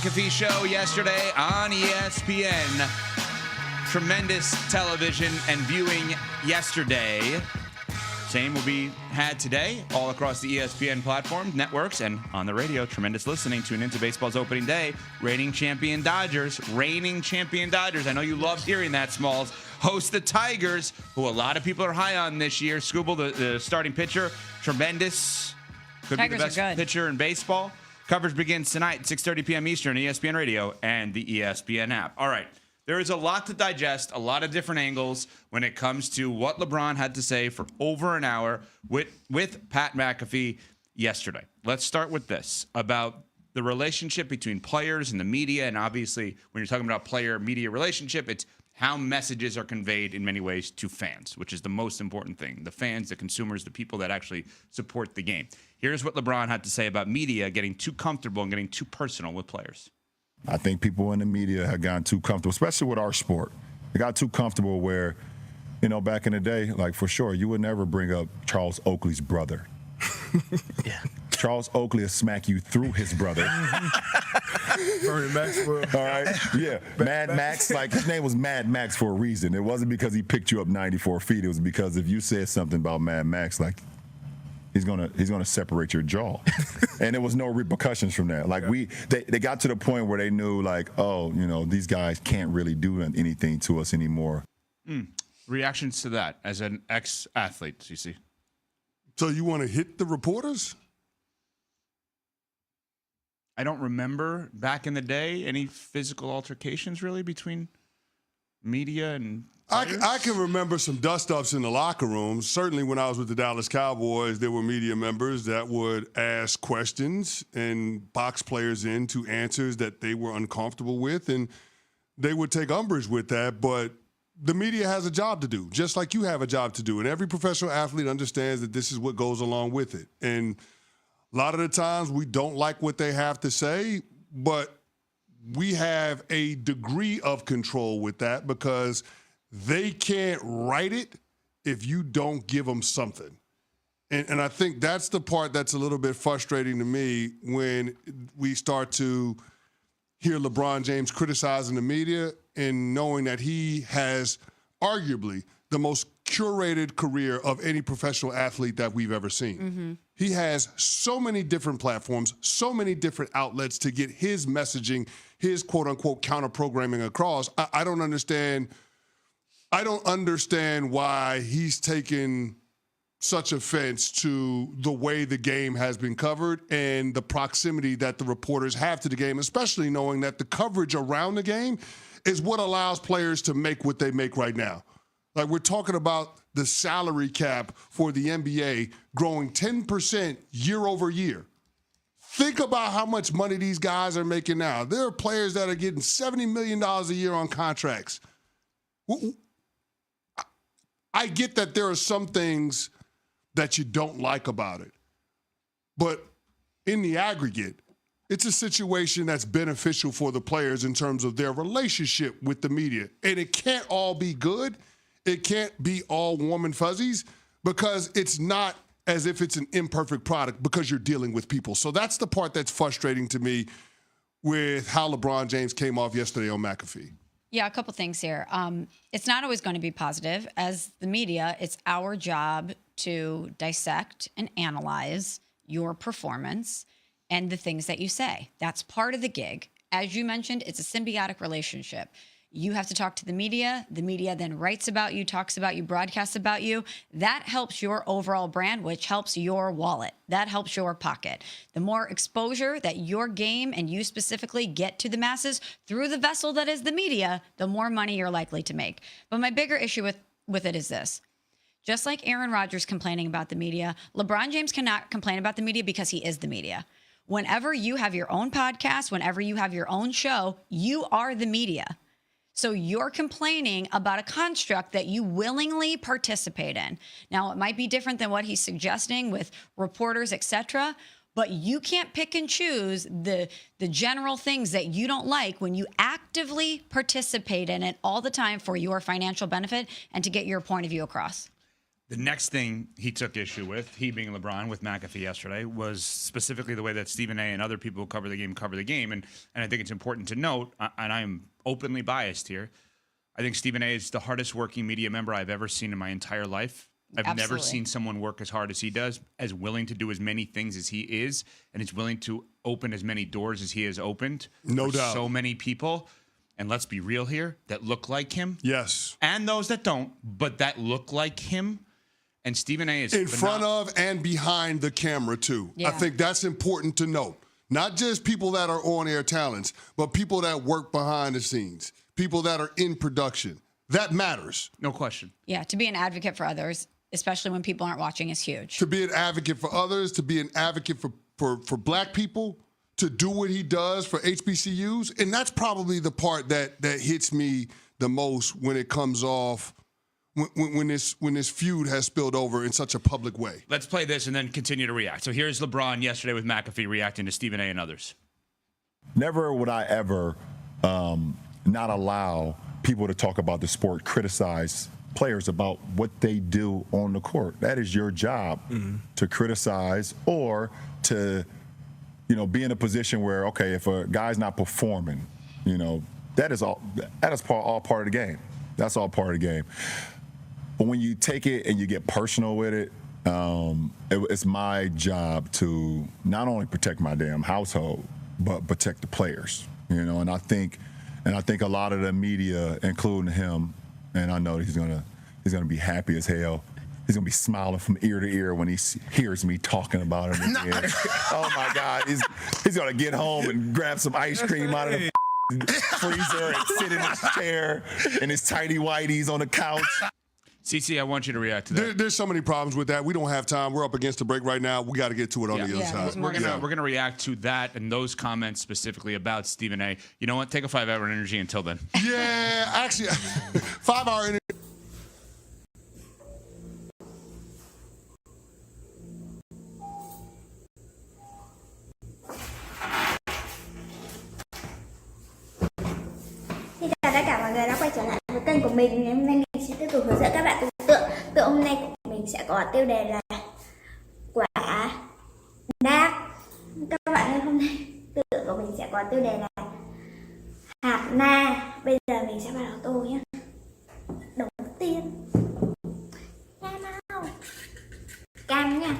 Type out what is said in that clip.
McAfee show yesterday on ESPN. Tremendous television and viewing yesterday. Same will be had today all across the ESPN platform, networks, and on the radio. Tremendous listening. Tune into baseball's opening day. Reigning champion Dodgers. I know you loved hearing that, Smalls. Host the Tigers, who a lot of people are high on this year. Skubal, the starting pitcher, tremendous. Could Tigers be the best pitcher in baseball. Coverage begins tonight, 6:30 p.m. Eastern, ESPN Radio and the ESPN app. All right. There is a lot to digest, a lot of different angles when it comes to what LeBron had to say for over an hour with Pat McAfee yesterday. Let's start with this about the relationship between players and the media. And obviously, when you're talking about player-media relationship, it's how messages are conveyed in many ways to fans, which is the most important thing. The fans, the consumers, the people that actually support the game. Here's what LeBron had to say about media getting too comfortable and getting too personal with players. I think people in the media have gotten too comfortable, especially with our sport. They got too comfortable where, back in the day, like for sure, you would never bring up Charles Oakley's brother. Yeah. Charles Oakley will smack you through his brother. Bernie Maxwell. All right? Yeah. Mad Max, like his name was Mad Max for a reason. It wasn't because he picked you up 94 feet. It was because if you said something about Mad Max, like, he's gonna separate your jaw. And there was no repercussions from that. Like they got to the point where they knew like, these guys can't really do anything to us anymore. Reactions to that as an ex-athlete, CC? So you want to hit the reporters? I don't remember back in the day any physical altercations really between media and I can remember some dust-ups in the locker rooms. Certainly when I was with the Dallas Cowboys, there were media members that would ask questions and box players into answers that they were uncomfortable with, and they would take umbrage with that. But the media has a job to do, just like you have a job to do. And every professional athlete understands that this is what goes along with it. And a lot of the times we don't like what they have to say, but we have a degree of control with that because they can't write it if you don't give them something. And I think that's the part that's a little bit frustrating to me when we start to hear LeBron James criticizing the media and knowing that he has arguably the most curated career of any professional athlete that we've ever seen. Mm-hmm. He has so many different platforms, so many different outlets to get his messaging, his quote-unquote counter-programming across. I don't understand why he's taken such offense to the way the game has been covered and the proximity that the reporters have to the game, especially knowing that the coverage around the game is what allows players to make what they make right now. Like we're talking about the salary cap for the NBA growing 10% year over year. Think about how much money these guys are making now. There are players that are getting $70 million a year on contracts. I get that there are some things that you don't like about it. But in the aggregate, it's a situation that's beneficial for the players in terms of their relationship with the media. And it can't all be good. It can't be all warm and fuzzies because it's not as if it's an imperfect product because you're dealing with people. So that's the part that's frustrating to me with how LeBron James came off yesterday on McAfee. Yeah, a couple things here. It's not always going to be positive. As the media, it's our job to dissect and analyze your performance and the things that you say. That's part of the gig. As you mentioned, it's a symbiotic relationship. You have to talk to the media. The media then writes about you, talks about you, broadcasts about you. That helps your overall brand, which helps your wallet. That helps your pocket. The more exposure that your game and you specifically get to the masses through the vessel that is the media, the more money you're likely to make. But my bigger issue with it is this. Just like Aaron Rodgers complaining about the media, LeBron James cannot complain about the media because he is the media. Whenever you have your own podcast, whenever you have your own show, you are the media. So you're complaining about a construct that you willingly participate in. Now, it might be different than what he's suggesting with reporters, etc., but you can't pick and choose the general things that you don't like when you actively participate in it all the time for your financial benefit and to get your point of view across. The next thing he took issue with, he being LeBron with McAfee yesterday, was specifically the way that Stephen A. and other people who cover the game. And I think it's important to note, and I'm openly biased here, I think Stephen A. is the hardest working media member I've ever seen in my entire life. I've never Absolutely. seen someone work as hard as he does, as willing to do as many things as he is, and is willing to open as many doors as he has opened. No for doubt. So many people, and let's be real here, that look like him. Yes. And those that don't, but that look like him. And Stephen A. is In front of and behind the camera, too. Yeah. I think that's important to note. Not just people that are on-air talents, but people that work behind the scenes, people that are in production. That matters. No question. Yeah, to be an advocate for others, especially when people aren't watching, is huge. To be an advocate for others, to be an advocate for black people, to do what he does for HBCUs. And that's probably the part that hits me the most when it comes off, when this feud has spilled over in such a public way. Let's play this and then continue to react. So here's LeBron yesterday with McAfee reacting to Stephen A. and others. Never would I ever not allow people to talk about the sport, criticize players about what they do on the court. That is your job, to criticize or to, be in a position where, okay, if a guy's not performing, that is all part of the game. That's all part of the game. But when you take it and you get personal with it, it's my job to not only protect my damn household, but protect the players. And I think a lot of the media, including him, and I know he's gonna be happy as hell. He's gonna be smiling from ear to ear when he hears me talking about him again. Oh my God, he's gonna get home and grab some ice cream out of the freezer and sit in his chair in his tighty whities on the couch. CC, I want you to react to that. There's so many problems with that. We don't have time. We're up against the break right now. We got to get to it on the other Yeah, side. there's more. We're gonna react to that and those comments specifically about Stephen A. You know what? Take a 5-hour energy until then. Yeah, actually, 5-hour interview. Xin chào tất cả mọi người đã quay trở lại với kênh của mình. Ngày hôm nay mình sẽ tiếp tục hướng dẫn các bạn tưởng tượng. Tượng hôm nay của mình sẽ có tiêu đề là quả đác. Các bạn ơi, hôm nay tượng của mình sẽ có tiêu đề là hạt na. Bây giờ mình sẽ bắt đầu tô nhé. Đầu tiên cam nha.